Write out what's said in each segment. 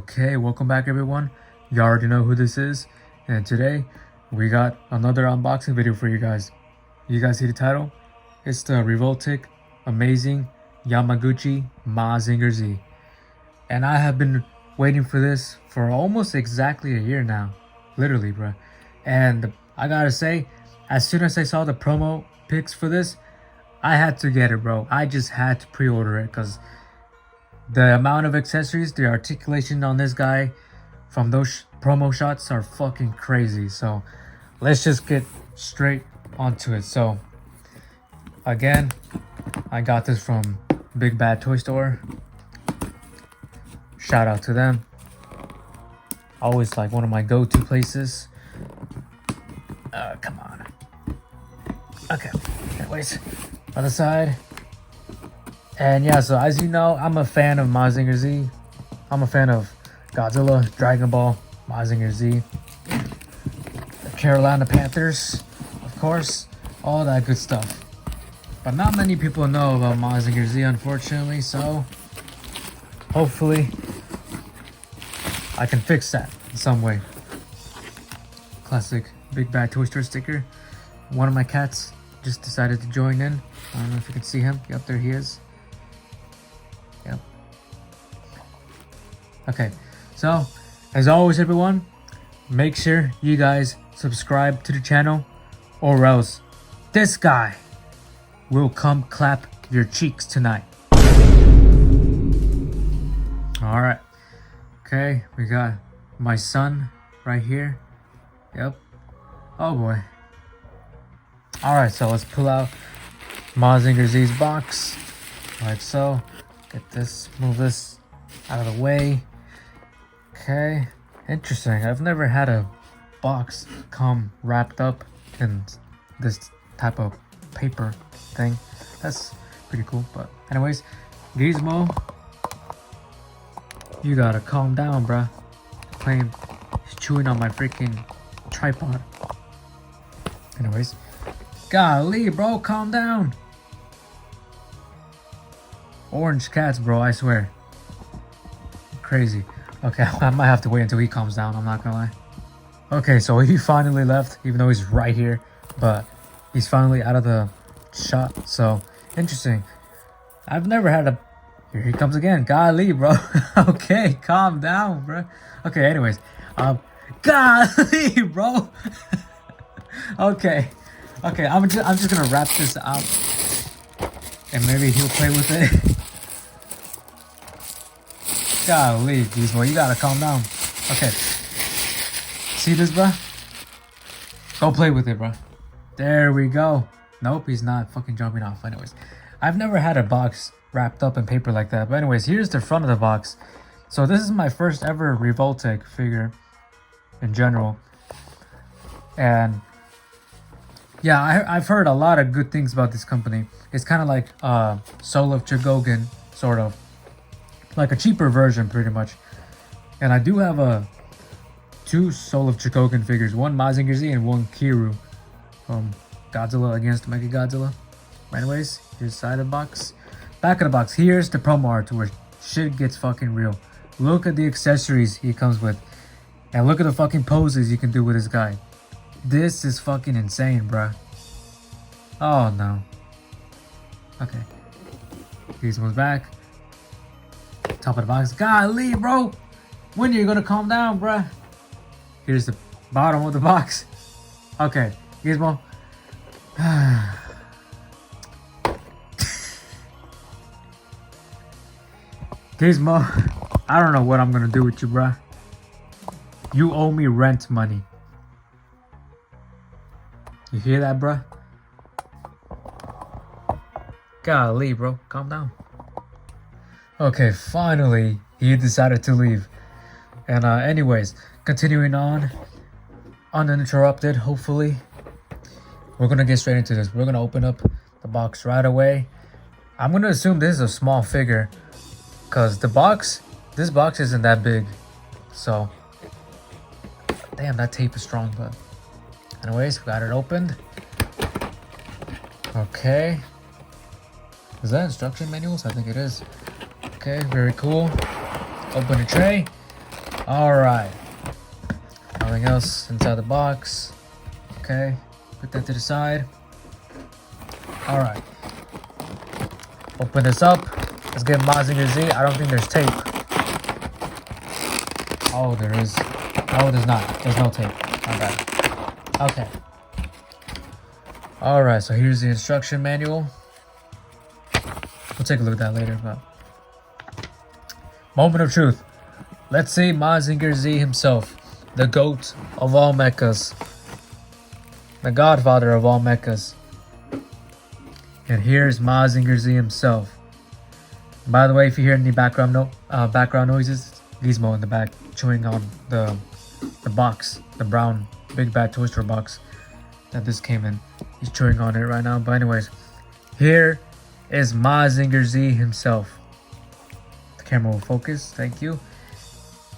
Okay, welcome back everyone. You already know who this is, and today we got another unboxing video for you guys. You guys see the title? It's the Revoltech Amazing Yamaguchi Mazinger Z. And I have been waiting for this for almost exactly a year now. Literally, bro. And I gotta say, as soon as I saw the promo pics for this, I had to get it, bro. I just had to pre-order it because the amount of accessories, the articulation on this guy from those promo shots are fucking crazy. So let's just get straight onto it. So again, I got this from Big Bad Toy Store. Shout out to them. Always like one of my go-to places. Come on. Okay, anyways, other side. And yeah, so as you know, I'm a fan of Mazinger Z. I'm a fan of Godzilla, Dragon Ball, Mazinger Z, the Carolina Panthers, of course, all that good stuff. But not many people know about Mazinger Z, unfortunately, so hopefully I can fix that in some way. Classic Big Bad Toy Store sticker. One of my cats just decided to join in. I don't know if you can see him. Yep, there he is. Yep. Okay, so as always everyone, make sure you guys subscribe to the channel or else this guy will come clap your cheeks tonight. Alright. Okay, we got my son right here. Yep. Oh boy. Alright, so let's pull out Mazinger Z's box. Like so. Get this, move this out of the way. Okay, interesting. I've never had a box come wrapped up in this type of paper thing. That's pretty cool. But anyways, Gizmo, you gotta calm down, bruh. He's chewing on my freaking tripod. Anyways, golly, bro, calm down. Orange cats, bro, I swear. Crazy. Okay, I might have to wait until he calms down, I'm not gonna lie. Okay, so he finally left, even though he's right here. But he's finally out of the shot, so interesting. I've never had a... Here he comes again. Golly, bro. Okay, calm down, bro. Okay, anyways. Golly, bro. Okay. Okay, I'm just gonna wrap this up. And maybe he'll play with it. Golly, Gizmo, you gotta calm down. Okay. See this, bro? Go play with it, bro. There we go. Nope, he's not fucking jumping off. Anyways, I've never had a box wrapped up in paper like that. But anyways, here's the front of the box. So this is my first ever Revoltech figure in general. And yeah, I've heard a lot of good things about this company. It's kind of like Soul of Chogogan, sort of. Like a cheaper version, pretty much. And I do have two Soul of Chogogan figures. One Mazinger Z and one Kiru from Godzilla against Mechagodzilla. Anyways, here's the side of the box. Back of the box, here's the promo art where shit gets fucking real. Look at the accessories he comes with. And look at the fucking poses you can do with this guy. This is fucking insane, bruh. Oh no. Okay. Here's one's back. Top of the box. Golly, bro. When are you gonna calm down, bruh? Here's the bottom of the box. Okay. Gizmo. Gizmo. I don't know what I'm gonna do with you, bruh. You owe me rent money. You hear that, bruh? Golly, bro. Calm down. Okay, finally, he decided to leave. And anyways, continuing on, uninterrupted, hopefully. We're gonna get straight into this. We're gonna open up the box right away. I'm gonna assume this is a small figure, because this box isn't that big. So, damn, that tape is strong, but anyways, we got it opened. Okay. Is that instruction manuals? I think it is. Okay, very cool. Open the tray. Alright. Nothing else inside the box. Okay. Put that to the side. Alright. Open this up. Let's get Mazinger Z. I don't think there's tape. Oh, there is. No, there's not. There's no tape. Not bad. Okay. Alright, so here's the instruction manual. We'll take a look at that later, but... Moment of truth. Let's see Mazinger Z himself. The GOAT of all mechas. The godfather of all mechas. And here's Mazinger Z himself. By the way, if you hear any background noises, Gizmo in the back chewing on the box, the brown Big Bad Toy Store box that this came in. He's chewing on it right now. But anyways, here is Mazinger Z himself. The camera will focus. Thank you.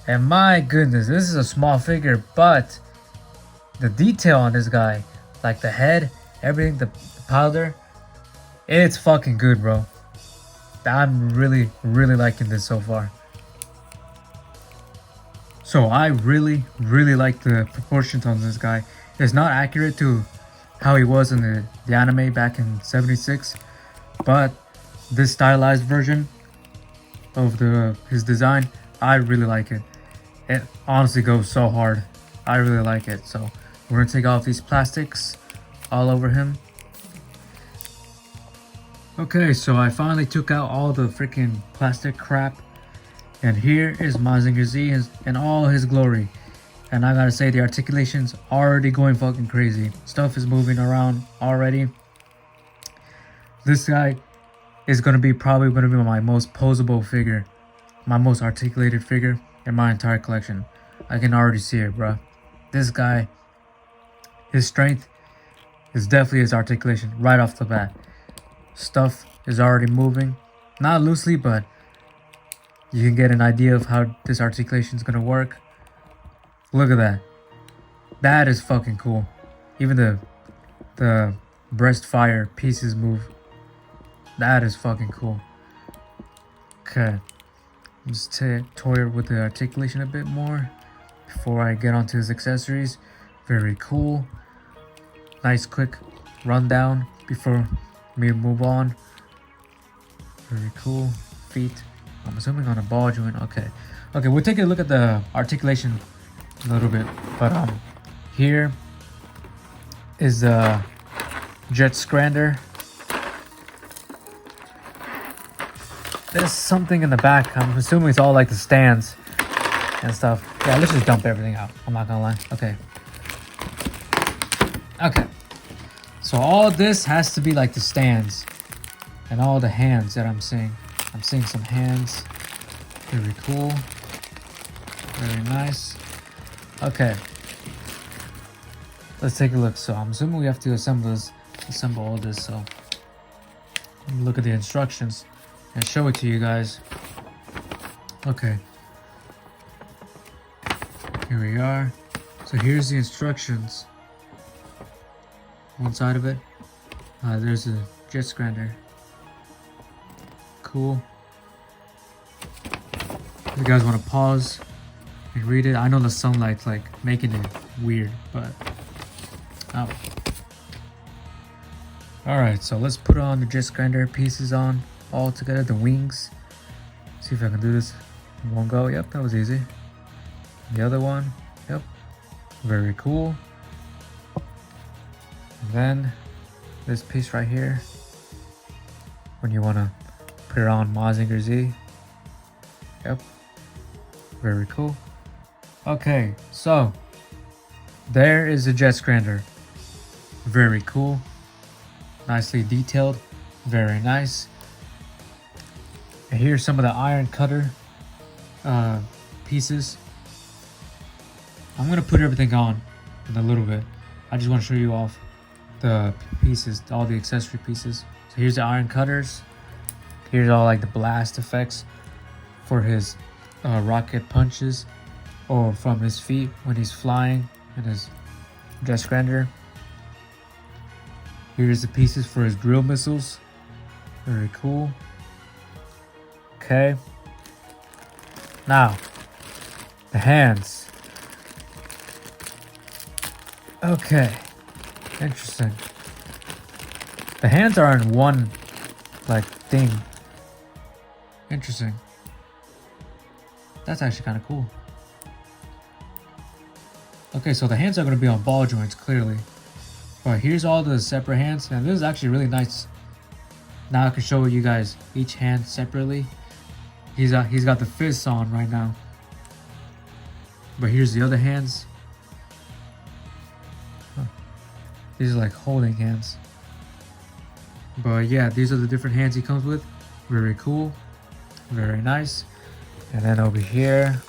And my goodness, this is a small figure, but the detail on this guy, like the head, everything, the powder, it's fucking good, bro. I'm really liking this so far. So I really like the proportions on this guy. It's not accurate to how he was in the anime back in '76, but this stylized version of his design, I really like it. It honestly goes so hard. I really like it. So we're gonna take off these plastics all over him. Okay, so I finally took out all the freaking plastic crap. And here is Mazinger Z in all his glory. And I gotta say, the articulation's already going fucking crazy. Stuff is moving around already. This guy is probably gonna be my most posable figure. My most articulated figure in my entire collection. I can already see it, bro. This guy, his strength is definitely his articulation right off the bat. Stuff is already moving, not loosely, but you can get an idea of how this articulation is gonna work. Look at that. That is fucking cool. Even the breast fire pieces move. That is fucking cool. Okay, just toy with the articulation a bit more before I get onto his accessories. Very cool. Nice quick rundown before we move on. Very cool. Feet, I'm assuming on a ball joint. Okay, we'll take a look at the articulation a little bit, but here is the jet scrander. There's something in the back. I'm assuming it's all like the stands and stuff. Yeah, let's just dump everything out. I'm not gonna lie. Okay, so all this has to be like the stands and all the hands that I'm seeing. I'm seeing some hands. Very cool. Very nice. Okay, let's take a look. So I'm assuming we have to assemble all this. So let me look at the instructions and show it to you guys. Okay, here we are. So here's the instructions. One side of it, there's a jet scrander. Cool. If you guys want to pause and read it, I know the sunlight's like making it weird, but oh. Alright, so let's put on the jet scrander pieces on all together, the wings. See if I can do this in one go. Yep, that was easy. The other one, yep, very cool. And then this piece right here, when you want to put it on Mazinger Z. Yep, very cool. Okay, so there is the jet scrander. Very cool, nicely detailed, very nice. And here's some of the iron cutter pieces. I'm gonna put everything on in a little bit. I just want to show you off the pieces, all the accessory pieces. So here's the iron cutters. Here's all like the blast effects for his rocket punches, or from his feet when he's flying in his jet scrander. Here's the pieces for his drill missiles. Very cool. Okay. Now, The hands. Okay. Interesting. The hands are in one, like, thing. Interesting. That's actually kind of cool. Okay, so the hands are going to be on ball joints, clearly. But here's all the separate hands. And this is actually really nice. Now I can show you guys each hand separately. He's got the fists on right now. But here's the other hands. Huh. These are like holding hands. But yeah, these are the different hands he comes with. Very cool. Very nice. And then over here,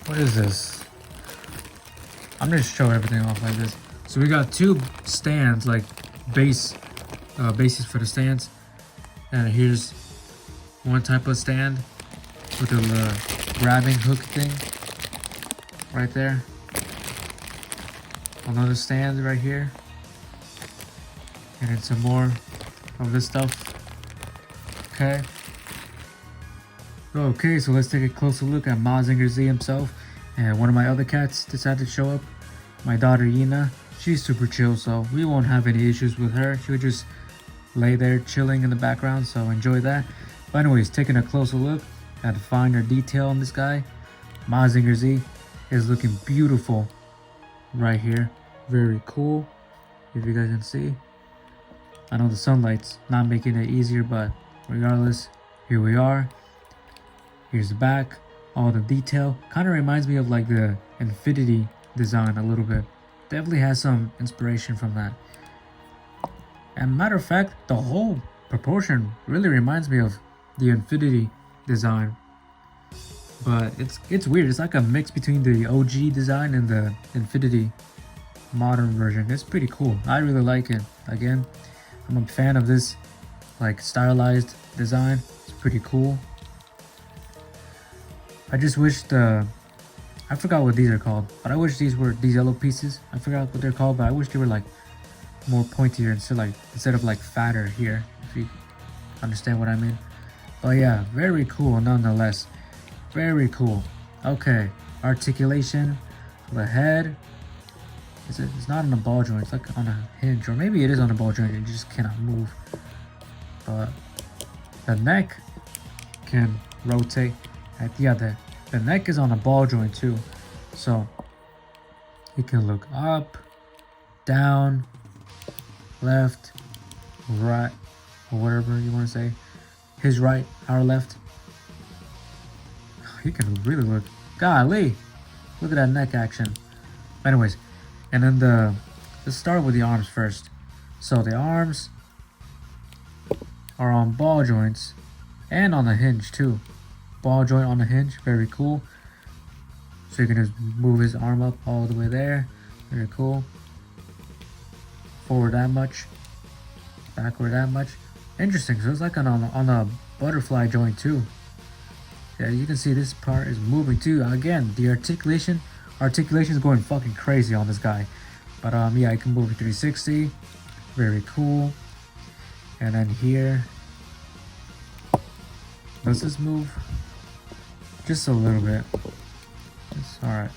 what is this? I'm gonna show everything off like this. So we got two stands, like bases for the stands. And here's one type of stand with a grabbing hook thing right there. Another stand right here. And then some more of this stuff. Okay. Okay, so let's take a closer look at Mazinger Z himself. And one of my other cats decided to show up. My daughter Yina. She's super chill, so we won't have any issues with her. She'll just lay there chilling in the background, so enjoy that. But anyways, taking a closer look at the finer detail on this guy. Mazinger Z is looking beautiful right here. Very cool, if you guys can see. I know the sunlight's not making it easier, but regardless, here we are. Here's the back, all the detail. Kind of reminds me of like the Infinity design a little bit. Definitely has some inspiration from that. And matter of fact, the whole proportion really reminds me of the Infinity design. But it's weird. It's like a mix between the OG design and the Infinity modern version. It's pretty cool. I really like it. Again, I'm a fan of this like stylized design. It's pretty cool. I just wish I forgot what these are called, but I wish these yellow pieces. I forgot what they're called, but I wish they were like more pointier instead of like fatter here, if you understand what I mean. But yeah, very cool nonetheless. Very cool. Okay, articulation for the head. It's not on a ball joint, it's like on a hinge, or maybe it is on a ball joint and you just cannot move. But the neck can rotate. Yeah, the neck is on a ball joint too, so you can look up, down, left, right, or whatever you want to say. His right, our left. You can really look. Golly, look at that neck action. Anyways, and then let's start with the arms first. So the arms are on ball joints and on the hinge too. Ball joint on the hinge, very cool. So you can just move his arm up all the way there. Very cool. Forward that much, backward that much. Interesting. So it's like on a butterfly joint too. Yeah, you can see this part is moving too. Again, the articulation is going fucking crazy on this guy. But yeah, I can move it 360. Very cool. And then here, does this move? Just a little bit. Alright.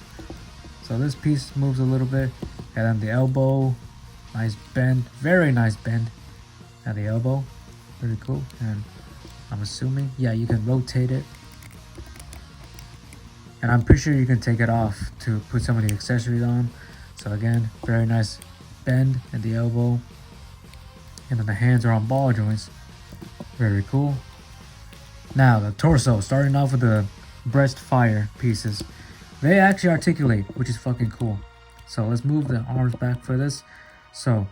So this piece moves a little bit. And then the elbow. Nice bend. Very nice bend at the elbow. Very cool. And I'm assuming, yeah, you can rotate it. And I'm pretty sure you can take it off to put some of the accessories on. So again, very nice bend at the elbow. And then the hands are on ball joints. Very cool. Now the torso, starting off with the breast fire pieces. They actually articulate, which is fucking cool. So let's move the arms back for this. So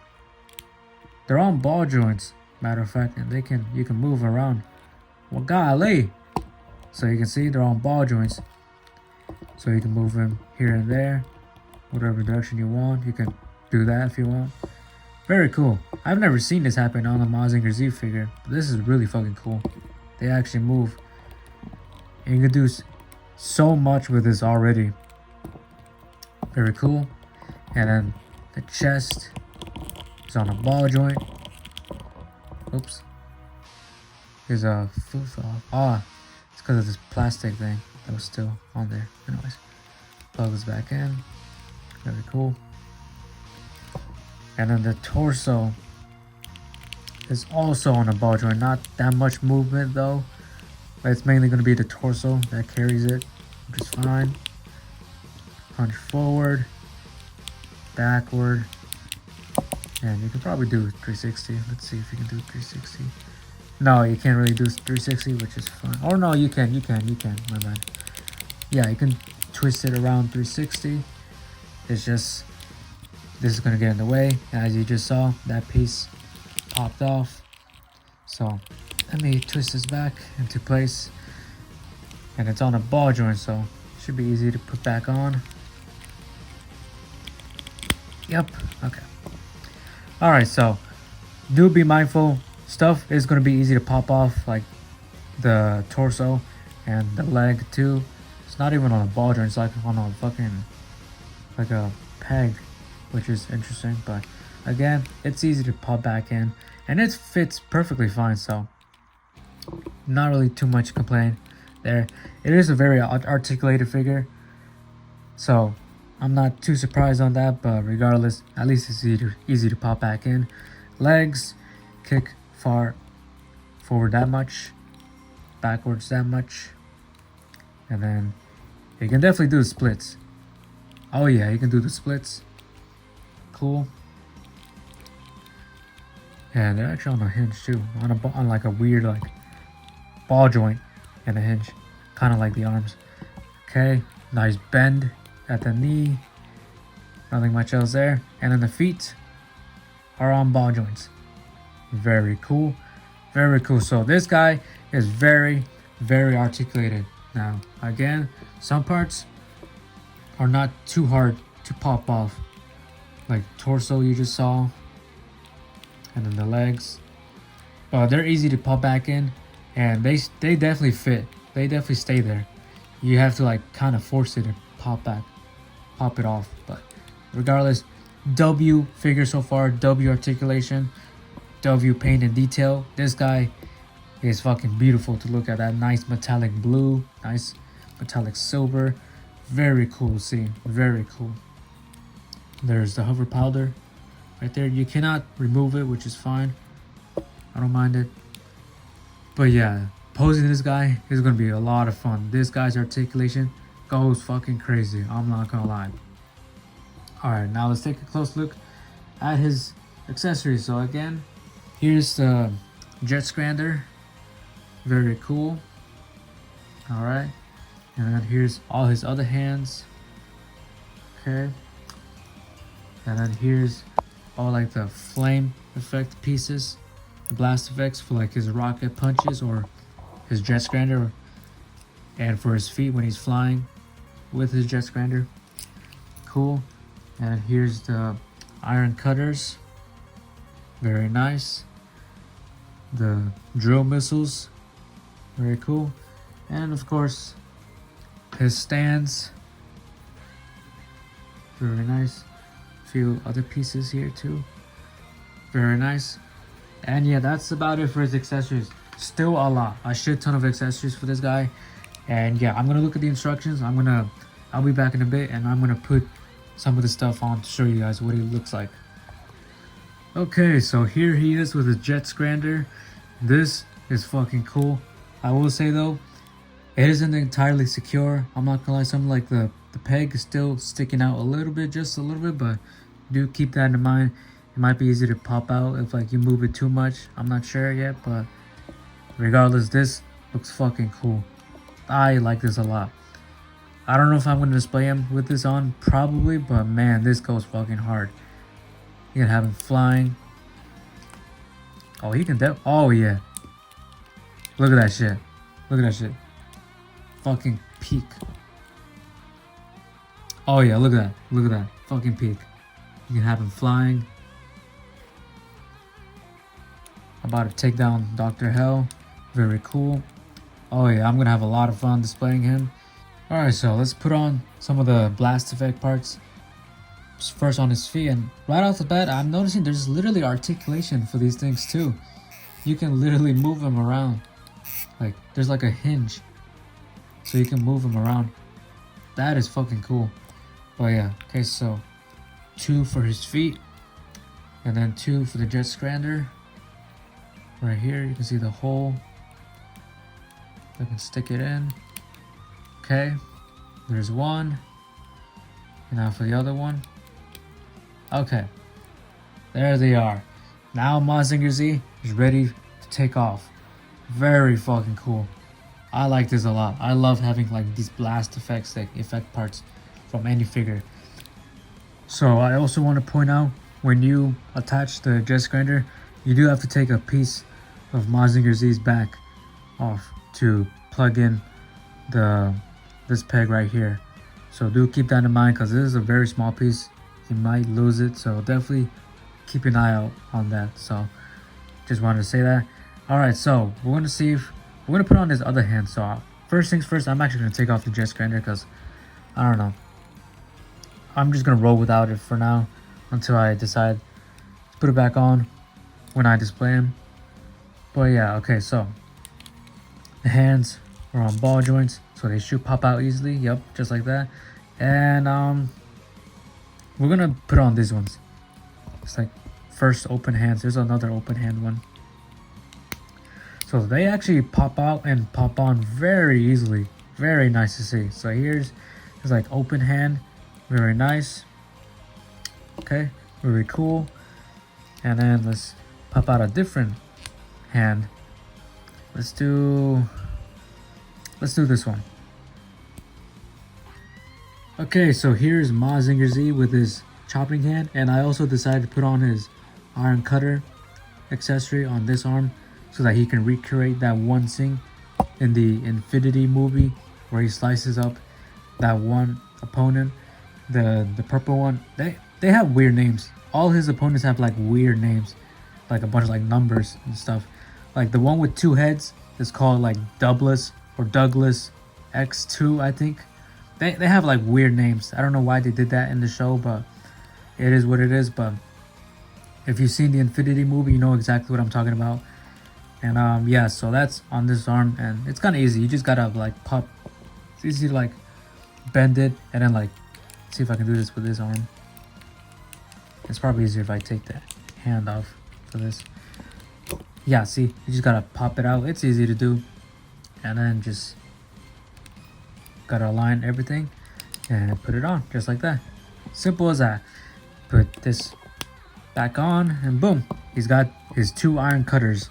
they're on ball joints, matter of fact, and you can move around. Well, golly. So you can see they're on ball joints. So you can move them here and there, whatever direction you want. You can do that if you want. Very cool. I've never seen this happen on a Mazinger Z figure, but this is really fucking cool. They actually move. And you can do so much with this already. Very cool. And then the chest is on a ball joint. Oops. There's a it's because of this plastic thing. that was still on there. Anyways, plug this back in. Very cool. And then the torso is also on a ball joint. Not that much movement though, but it's mainly going to be the torso that carries it, which is fine. Punch forward, backward, and you can probably do 360. Let's see if you can do 360. No, you can't really do 360, which is fine. Oh no, you can, my bad. Yeah, you can twist it around 360. It's just, this is gonna get in the way. And as you just saw, that piece popped off. So let me twist this back into place. And it's on a ball joint, so it should be easy to put back on. Yep, okay. Alright, so do be mindful. Stuff is going to be easy to pop off, like the torso and the leg too. It's not even on a ball joint, it's like on a fucking, like a peg, which is interesting. But again, it's easy to pop back in and it fits perfectly fine, so not really too much to complain there. It is a very articulated figure, so I'm not too surprised on that, but regardless, at least it's easy to pop back in. Legs, kick far forward that much, backwards that much, and then you can definitely do the splits. Oh yeah, you can do the splits. Cool. And they're actually on a hinge too, on like a weird like ball joint and a hinge, kind of like the arms. Okay, nice bend at the knee. Nothing much else there. And then the feet are on ball joints. Very cool. Very cool. So this guy is very, very articulated. Now, again, some parts are not too hard to pop off. Like torso you just saw. And then the legs. But they're easy to pop back in. And they definitely fit. They definitely stay there. You have to like kind of force it to pop it off. But regardless, W figure so far. W articulation. W paint and detail. This guy is fucking beautiful to look at. That nice metallic blue, nice metallic silver. Very cool scene. Very cool. There's the hover powder right there. You cannot remove it, which is fine. I don't mind it. But yeah, posing this guy is gonna be a lot of fun. This guy's articulation goes fucking crazy. I'm not gonna lie. Alright, now let's take a close look at his accessories. So again, here's the jet scrander. Very cool. Alright. And then here's all his other hands. Okay. And then here's all like the flame effect pieces. The blast effects for like his rocket punches or his jet scrander. And for his feet when he's flying with his jet scrander. Cool. And here's the iron cutters. Very nice. The drill missiles. Very cool. And of course, his stands. Very nice. A few other pieces here too. Very nice. And yeah, that's about it for his accessories. Still a lot. A shit ton of accessories for this guy. And yeah, I'm gonna look at the instructions. I'll be back in a bit and I'm gonna put some of the stuff on to show you guys what he looks like. Okay, so here he is with his jet scrander. This is fucking cool. I will say though, it isn't entirely secure. I'm not gonna lie, something like the peg is still sticking out a little bit, just a little bit, but do keep that in mind. It might be easy to pop out if like you move it too much. I'm not sure yet, but regardless, this looks fucking cool. I like this a lot. I don't know if I'm going to display him with this on, probably, but man, this goes fucking hard. You can have him flying. Oh, he can oh yeah. Look at that shit. Look at that shit. Fucking peak. Oh yeah, look at that. Look at that. Fucking peak. You can have him flying. About to take down Dr. Hell. Very cool. Oh yeah, I'm gonna have a lot of fun displaying him. Alright, so let's put on some of the blast effect parts. First on his feet, and right off the bat, I'm noticing there's literally articulation for these things too. You can literally move them around. Like, there's like a hinge. so you can move him around. That is fucking cool. But yeah, okay, so 2 for his feet, and then 2 for the jet scrander. Right here, you can see the hole. I can stick it in. Okay, there's 1. And now for the other one. Okay, there they are. Now Mazinger Z is ready to take off. Very fucking cool. I like this a lot. I love having like these blast effects, like effect parts from any figure. So I also want to point out, when you attach the jet grinder, you do have to take a piece of Mazinger Z's back off to plug in this peg right here. So do keep that in mind, because this is a very small piece. You might lose it, so definitely keep an eye out on that. So just wanted to say that. Alright, so we're going to see if we're going to put on this other hand. So first things first, I'm actually going to take off the jet grinder, because I don't know, I'm just going to roll without it for now until I decide to put it back on when I display them. But yeah, okay, so the hands are on ball joints, so they should pop out easily. Yep, just like that. And we're gonna put on these ones. It's like first open hands. There's another open hand one. So they actually pop out and pop on very easily. Very nice to see. So here's like open hand, very nice. Okay, very cool. And then let's pop out a different hand. Let's do this one. Okay, so here's Mazinger Z with his chopping hand, and I also decided to put on his iron cutter accessory on this arm so that he can recreate that one scene in the Infinity movie where he slices up that one opponent, the purple one. They have weird names. All his opponents have like weird names, like a bunch of like numbers and stuff. Like the one with 2 heads is called like Douglas or Douglas X2, I think. They have like weird names. I don't know why they did that in the show, but it is what it is. But if you've seen the Infinity movie, you know exactly what I'm talking about. And yeah, so that's on this arm, and it's kind of easy. You just gotta like pop. It's easy to like bend it, and then like see if I can do this with this arm. It's probably easier if I take the hand off for this. Yeah, see, you just gotta pop it out. It's easy to do, and then just gotta align everything and put it on just like that. Simple as that. Put this back on, and boom, he's got his 2 iron cutters.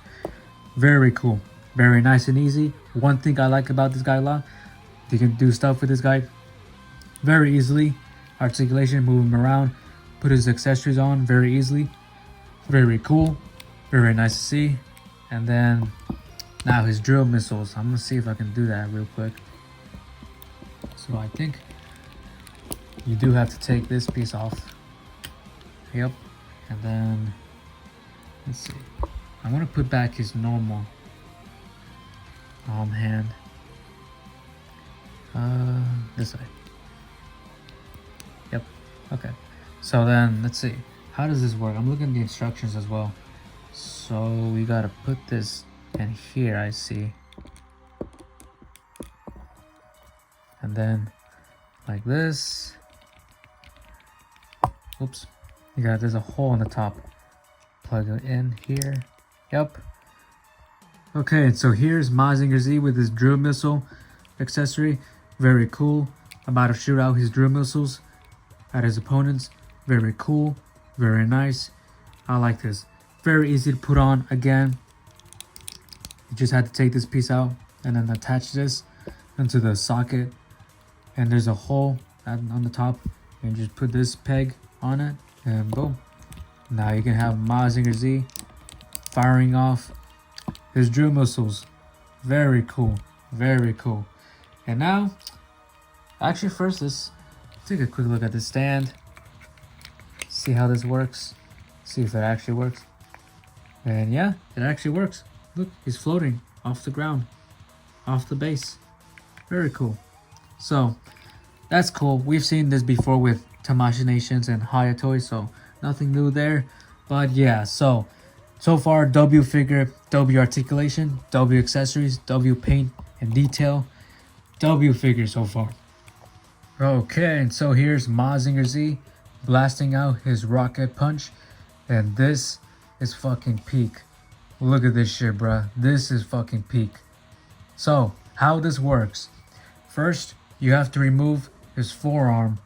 Very cool, very nice and easy. One thing I like about this guy a lot, you can do stuff with this guy very easily. Articulation, move him around, put his accessories on very easily. Very cool, very nice to see. And then now his drill missiles. I'm gonna see if I can do that real quick. So I think you do have to take this piece off. Yep. And then let's see, I'm gonna put back his normal hand this way. Yep. Okay, so then let's see, how does this work? I'm looking at the instructions as well. So we gotta put this in here, I see, and then like this. Oops, there's a hole in the top. Plug it in here. Yep. Okay, so here's Mazinger Z with his drill missile accessory. Very cool. About to shoot out his drill missiles at his opponents. Very cool, very nice. I like this. Very easy to put on. Again, you just had to take this piece out and then attach this into the socket, and there's a hole on the top, and just put this peg on it, and boom, now you can have Mazinger Z firing off his drill missiles. Very cool, very cool. And now, actually first, let's take a quick look at the stand, see how this works, see if it actually works. And yeah, it actually works. Look, he's floating off the ground, off the base. Very cool. So that's cool. We've seen this before with Tamashii Nations and Hayato, so nothing new there. But yeah, so far, W figure, W articulation, W accessories, W paint and detail. W figure so far. Okay, and so here's Mazinger Z blasting out his rocket punch. And this is fucking peak. Look at this shit, bruh. This is fucking peak. So, how this works. First, you have to remove his forearm.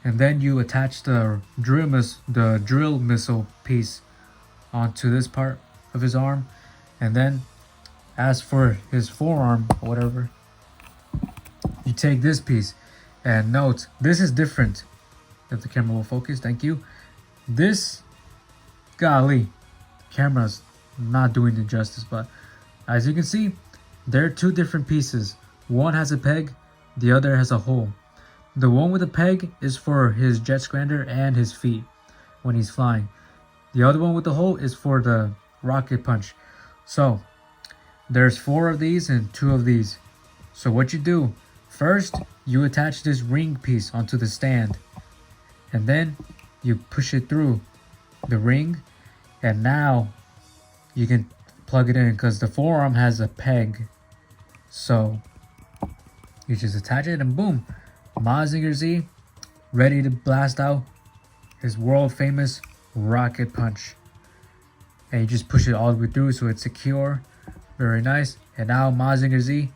And then you attach the drill missile piece onto this part of his arm. And then, as for his forearm, or whatever, you take this piece. And note, this is different. If the camera will focus, thank you. This, golly, camera's not doing it justice, but as you can see, there are two different pieces. One has a peg, the other has a hole. The one with the peg is for his jet scrander and his feet when he's flying. The other one with the hole is for the rocket punch. So, there's 4 of these and 2 of these. So what you do, first, you attach this ring piece onto the stand. And then, you push it through the ring. And now, you can plug it in because the forearm has a peg. So, you just attach it and boom. Mazinger Z, ready to blast out his world famous rocket punch. And you just push it all the way through so it's secure. Very nice. And now Mazinger Z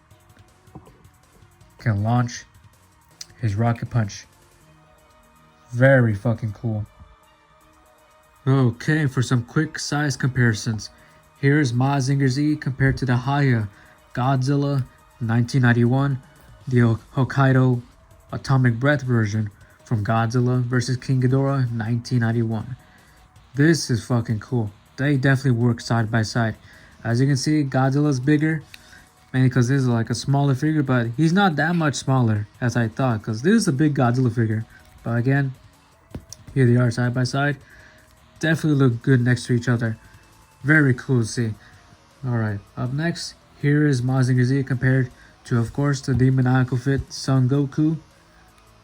can launch his rocket punch. Very fucking cool. Okay, for some quick size comparisons. Here's Mazinger Z compared to the Haya Godzilla 1991, the Hokkaido Atomic Breath version from Godzilla vs. King Ghidorah 1991. This is fucking cool. They definitely work side by side. As you can see, Godzilla's bigger, mainly because this is like a smaller figure, but he's not that much smaller as I thought, because this is a big Godzilla figure. But again, here they are side by side. Definitely look good next to each other. Very cool to see. Alright, up next, here is Mazinger Z compared to, of course, the demoniacal fit Son Goku.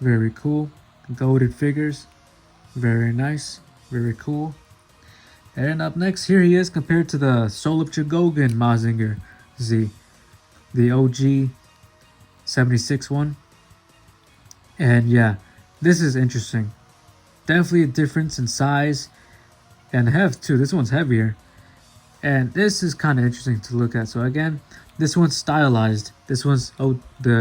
Very cool. Goated figures. Very nice. Very cool. And up next, here he is compared to the Soul of Chigogan Mazinger Z. The OG 76 one. And yeah, this is interesting. Definitely a difference in size and heft too. This one's heavier. And this is kind of interesting to look at. So again, this one's stylized. This one's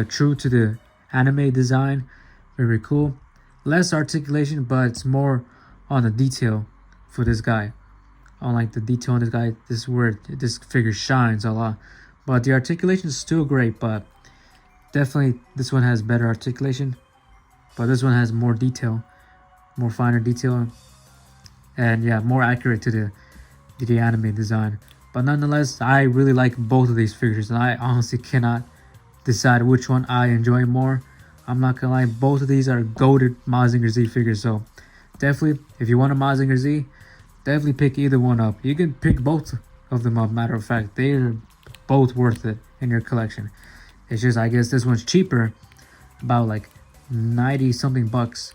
true to the anime design. Very cool. Less articulation, but it's more on the detail for this guy. Unlike the detail on this guy, this is where this figure shines a lot. But the articulation is still great, but definitely this one has better articulation. But this one has more detail, more finer detail. And yeah, more accurate to the anime design. But nonetheless, I really like both of these figures, and I honestly cannot decide which one I enjoy more. I'm not gonna lie, both of these are goated Mazinger Z figures, so definitely, if you want a Mazinger Z, definitely pick either one up. You can pick both of them up, matter of fact. They are both worth it in your collection. It's just, I guess this one's cheaper, about like 90 something bucks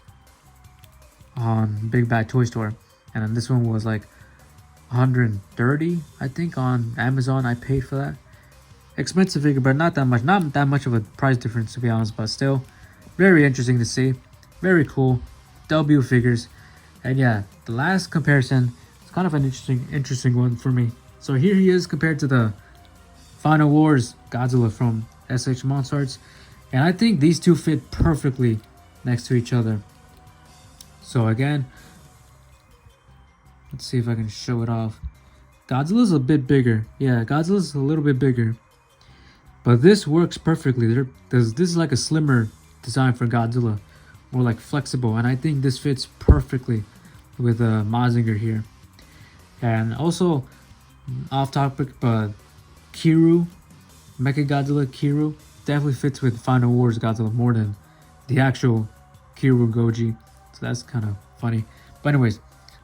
on Big Bad Toy Store. And then this one was like 130, I think, on Amazon. I paid for that. Expensive figure, but not that much of a price difference, to be honest, but still very interesting to see. Very cool. W figures. And yeah, the last comparison is kind of an interesting one for me. So here he is compared to the Final Wars Godzilla from SH Monster Arts. And I think these two fit perfectly next to each other. So again, let's see if I can show it off. Godzilla's a bit bigger. Yeah, Godzilla's a little bit bigger. But this works perfectly. This is like a slimmer design for Godzilla. More like flexible. And I think this fits perfectly with Mazinger here. And also, off topic, but Kiryu, Mechagodzilla Kiryu, definitely fits with Final Wars Godzilla more than the actual Kiryu Goji. So that's kind of funny. But anyways,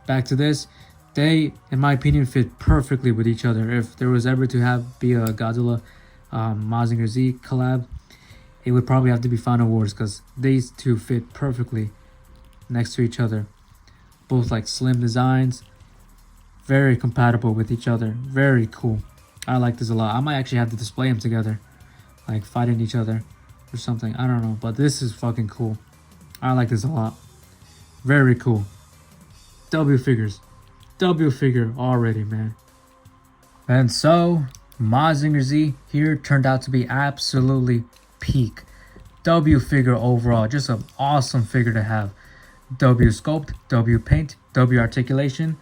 back to this. They, in my opinion, fit perfectly with each other. If there was ever to be a Godzilla Mazinger Z collab, it would probably have to be Final Wars, because these two fit perfectly next to each other. Both like slim designs, very compatible with each other. Very cool. I like this a lot. I might actually have to display them together, like fighting each other. or something. I don't know, but this is fucking cool. I like this a lot. Very cool. W figures. W figure already, man. And so, Mazinger Z here turned out to be absolutely peak. W figure overall. Just an awesome figure to have. W sculpt, W paint, W articulation,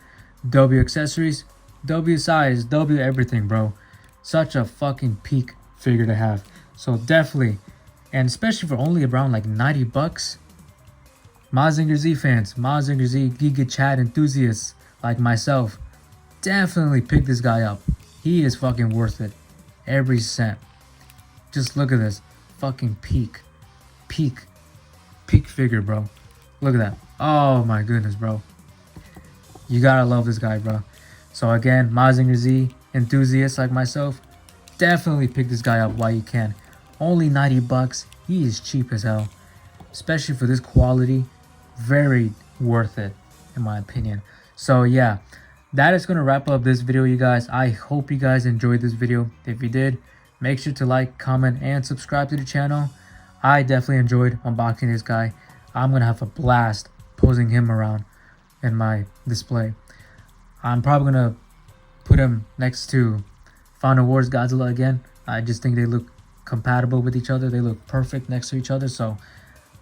W accessories, W size, W everything, bro. Such a fucking peak figure to have. So definitely, and especially for only around like 90 bucks, Mazinger Z fans, Mazinger Z Giga Chat enthusiasts like myself, definitely pick this guy up. He is fucking worth it. Every cent. Just look at this. Fucking peak figure, bro. Look at that. Oh my goodness, bro. You gotta love this guy, bro. So again, Mazinger Z enthusiasts like myself, definitely pick this guy up while you can. Only 90 bucks. He is cheap as hell. Especially for this quality. Very worth it, in my opinion. So yeah, that is going to wrap up this video, you guys. I hope you guys enjoyed this video. If you did, make sure to like, comment, and subscribe to the channel. I definitely enjoyed unboxing this guy. I'm going to have a blast posing him around in my display. I'm probably going to put him next to Final Wars Godzilla again. I just think they look compatible with each other. They look perfect next to each other. So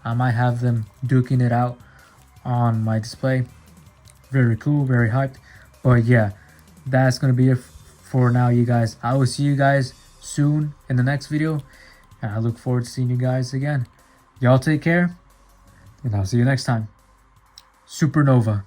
I might have them duking it out on my display. Very cool, very hyped. But yeah, that's going to be it for now, you guys. I will see you guys soon in the next video. And I look forward to seeing you guys again. Y'all take care. And I'll see you next time. Supernova.